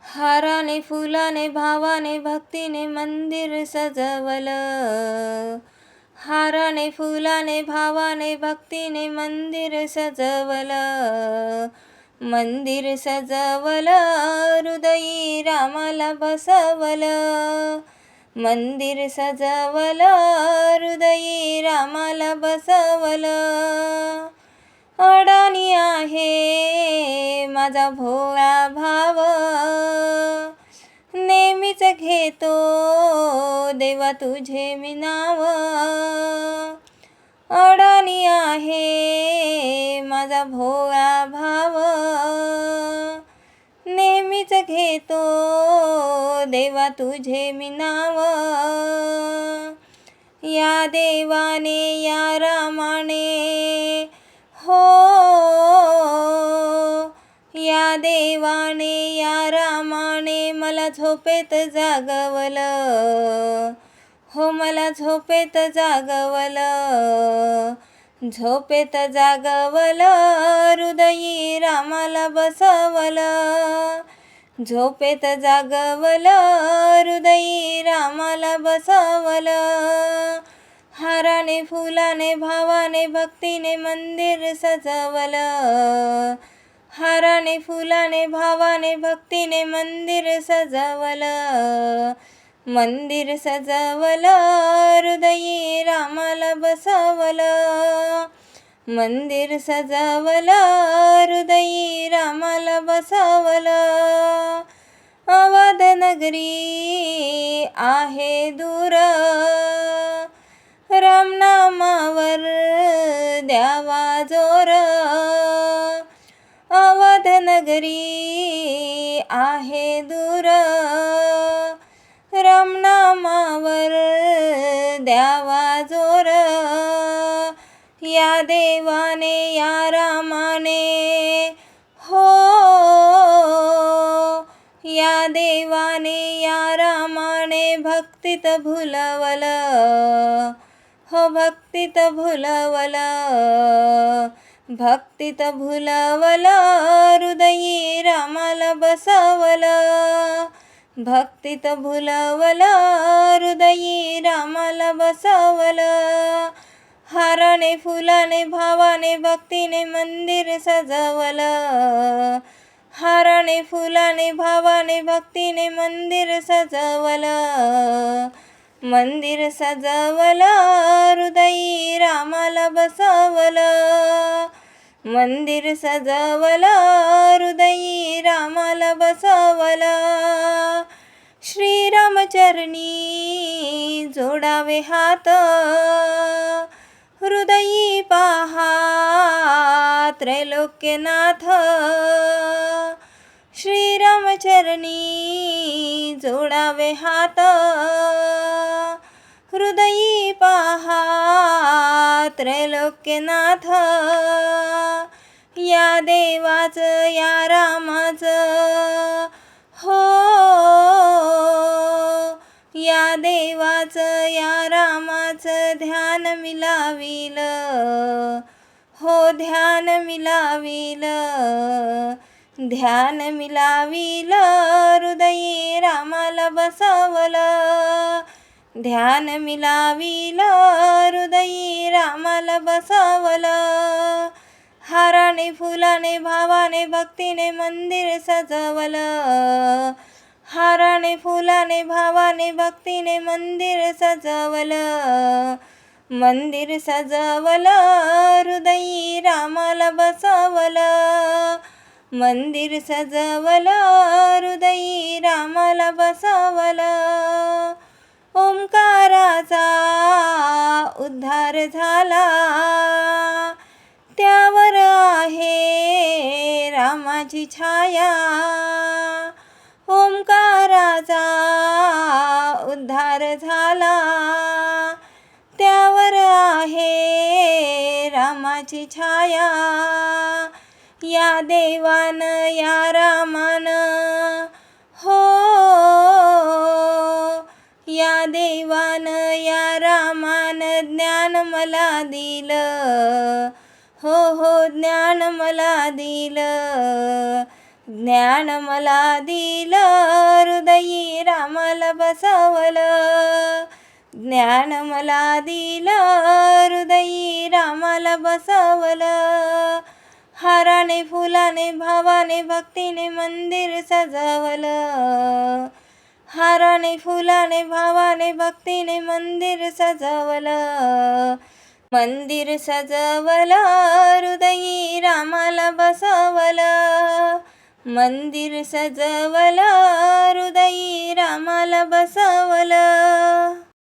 हाराने फुलाने भावाने भक्तीने मंदिर सजवलं. हाराने फुलाने भावाने भक्तीने मंदिर सजवलं. मंदिर सजवलं, हृदयी रामाला बसवलं. मंदिर सजवलं, हृदयी रामाला बसवलं. अडाणी आहे माझा भोळा भाव, नेहमीच घेतो देवा तुझे मी नाव. अडाणी आहे माझा भोळा भाव, नेहमीच घेतो देवा तुझे मी नाव. या देवाने या रामाने हो, या देवाने या रामाने मला झोपेत जागवलं. हो, मला झोपेत जागवलं. झोपेत जागवलं, हृदयी रामाला बसवलं. झोपेत जागवलं, हृदयी रामाला बसवलं. हाराने फुलाने भावाने भक्तीने मंदिर सजवलं. हाराने फुलाने भावाने भक्तीने मंदिर सजवलं. मंदिर सजवलं, हृदयी रामाला बसवलं. मंदिर सजवलं, हृदयी रामाला बसवलं. अवध नगरी आहे दूर, रामनामावर द्यावा जोर. अवध नगरी आहे दूर, रामनामावर द्यावा जोर. या देवाने या रामाने हो, या देवाने या रामाने भक्तीत भुलवलं. हो, भक्तीत भुलवलं. भक्तीत भुलवलं, हृदयी रामाला बसवलं. भक्तीत भुलवलं, हृदयी रामाला बसवलं. हाराने फुलाने भावाने भक्तीने मंदिर सजवलं. हाराने फुलाने भावाने भक्तीने मंदिर सजवलं. मंदिर सजवलं, हृदयी रामाला बसवलं. मंदिर सजवलं, हृदयी रामाला बसवलं. श्रीरामचरणी जोडावे हात, हृदयी पहा त्रैलोक्यनाथ. श्रीरामचरणी जोडावे हात, हृदयी पहा त्रैलोक्यनाथ. या देवाचं या रामाचं हो, या देवाचं या रामाचं ध्यान मिलाविलं. हो, ध्यान मिलाविलं. ध्यान मिलाविलं, हृदयी रामाला बसवलं. ध्यान मिलाविलं, हृदयी रामाला बसवलं. हाराने फुलाने भावाने भक्तीने मंदिर सजवलं. हाराने फुलाने भावाने भक्तीने मंदिर सजवलं. मंदिर सजवलं, हृदयी रामाला बसवलं. मंदिर सजवलं, हृदयी रामाला बसवलं. ओंकाराचा उद्धार झाला, त्यावर आहे रामाची छाया. ओंकाराचा उद्धार झाला, त्यावर आहे रामाची छाया. या देवान या रामान हो, या देवान या रामान ज्ञान मला दिलं. हो, ज्ञान मला दिलं. ज्ञान मला दिलं हृदयी रामाला बसवलं. ज्ञान मला दिलं हृदयी रामाला बसवलं. हाराने फुलाने भावाने भक्तीने मंदिर सजवलं. हाराने फुलाने भावाने भक्तीने मंदिर सजवलं. मंदिर सजवलं हृदयी रामाला बसवलं. मंदिर सजवलं हृदयी रामाला बसवलं.